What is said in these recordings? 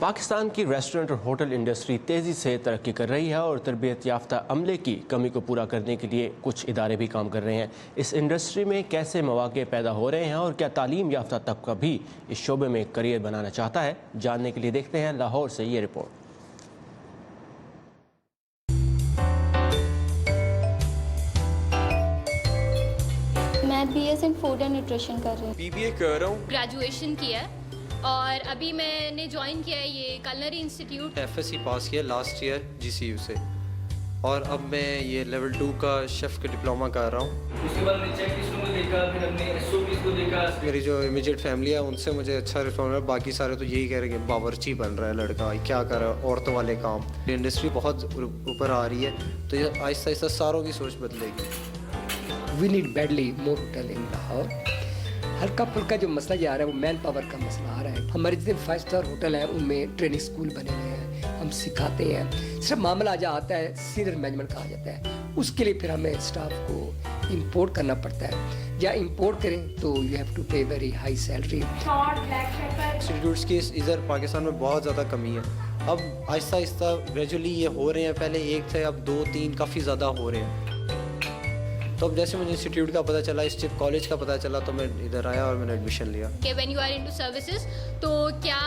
पाकिस्तान की रेस्टोरेंट और hotel industry तेज़ी से तरक्की कर रही है और तरबियत याफ्ता अमले की कमी को पूरा करने के लिए कुछ इदारे भी काम कर रहे हैं। इस इंडस्ट्री में कैसे मौक़े पैदा हो रहे हैं और क्या तालीम याफ्ता तबका भी इस शोबे में करियर बनाना चाहता है, जानने के लिए देखते हैं लाहौर से ये रिपोर्ट। मैं BS in food and nutrition कर रही हूँ। BBA कर रहा हूँ। ग्रेजुएशन किया है और अभी मैंने ज्वाइन किया है ये कलनरी इंस्टीट्यूट। FSC पास किया लास्ट ईयर GCU से और अब मैं ये लेवल 2 का शेफ़ का डिप्लोमा कर रहा हूँ। उसके बाद मैंने चेक लिस्ट को देखा, फिर हमने SOPs को देखा। मेरी जो इमीडिएट फैमिली है उनसे मुझे अच्छा रिस्पॉन्स है। बाकी सारे तो यही कह रहे हैं कि बावर्ची बन रहा है लड़का, क्या कर रहा है, औरतों वाले काम। इंडस्ट्री बहुत ऊपर आ रही है तो ये आहिस्ता आहिस्ता सारों की सोच बदलेगी। We need badly more hotel in Lahore. हल्का फुल्का जो मसला ये आ रहा है वो मैन पावर का मसला आ रहा है। हमारे जितने 5 स्टार होटल हैं उनमें ट्रेनिंग स्कूल बने हुए हैं, हम सिखाते हैं। सिर्फ मामला आ आता है सीनियर मैनेजमेंट कहा जाता है, उसके लिए फिर हमें स्टाफ को इंपोर्ट करना पड़ता है। या इंपोर्ट करें तो यू हैव टू पे वेरी हाई सैलरी। इंस्टीट्यूट्स की इधर पाकिस्तान में बहुत ज़्यादा कमी है। अब आहिस्ता आहिस्ता ग्रेजुअली ये हो रहे हैं, पहले एक थे अब 2-3 काफ़ी ज़्यादा हो रहे हैं। तो अब जैसे मुझे इंस्टीट्यूट का पता चला, इस कॉलेज का पता चला तो मैं इधर आया और मैंने एडमिशन लिया। कि when you are into services तो क्या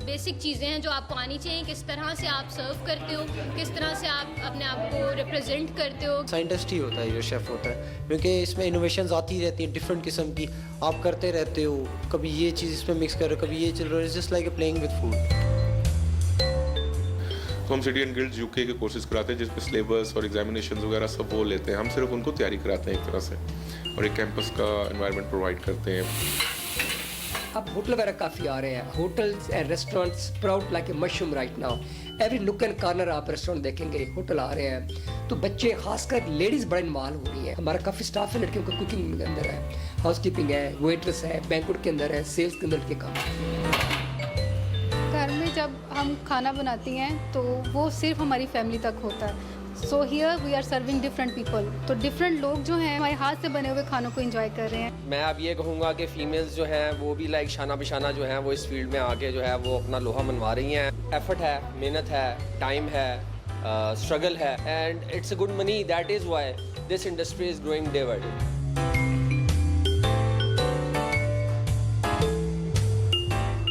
बेसिक चीज़ें हैं जो आपको आनी चाहिए, किस तरह से आप सर्व करते हो, किस तरह से आप अपने आप को रिप्रेजेंट करते हो। साइंटिस्ट ही होता है जो शेफ़ होता है, क्योंकि इसमें इनोवेशंस आती रहती हैं डिफरेंट किस्म की। आप करते रहते हो, कभी ये चीज़ इसमें मिक्स कर रहे हो, कभी ये चल रहा है, just like playing with food. तो हम सिटी एंड गिल्ड्स UK के कोर्सेज कराते हैं जिसमें सिलेबस और एग्जामिनेशन वगैरह सब वो लेते हैं। हम सिर्फ उनको तैयारी कराते हैं एक तरह से और एक कैंपस का एनवायरनमेंट प्रोवाइड करते हैं। अब होटल वगैरह काफ़ी आ रहे हैं। Hotels and restaurants sprout like a mushroom right now. Every नुक एंड कॉर्नर आप रेस्टोरेंट देखेंगे, होटल आ रहे हैं। तो बच्चे खासकर लेडीज़ बड़ा इन्वॉल्व हो रही है। हमारा काफ़ी स्टाफ है लड़कियों का, कुकिंग के अंदर है, हाउस कीपिंग है, वेटर्स है, बैंकुट के अंदर है, सेल्स के अंदर के काम। घर में जब हम खाना बनाती हैं तो वो सिर्फ हमारी फैमिली तक होता है। So here we are serving different people. तो डिफरेंट लोग जो हैं हमारे हाथ से बने हुए खानों को एंजॉय कर रहे हैं। मैं अब ये कहूँगा कि फीमेल्स जो हैं वो भी लाइक शाना बिशाना जो हैं वो इस फील्ड में आके जो है वो अपना लोहा मनवा रही हैं। एफर्ट है, मेहनत है, टाइम है, स्ट्रगल है and it's a good money. That is why this industry is growing day by day.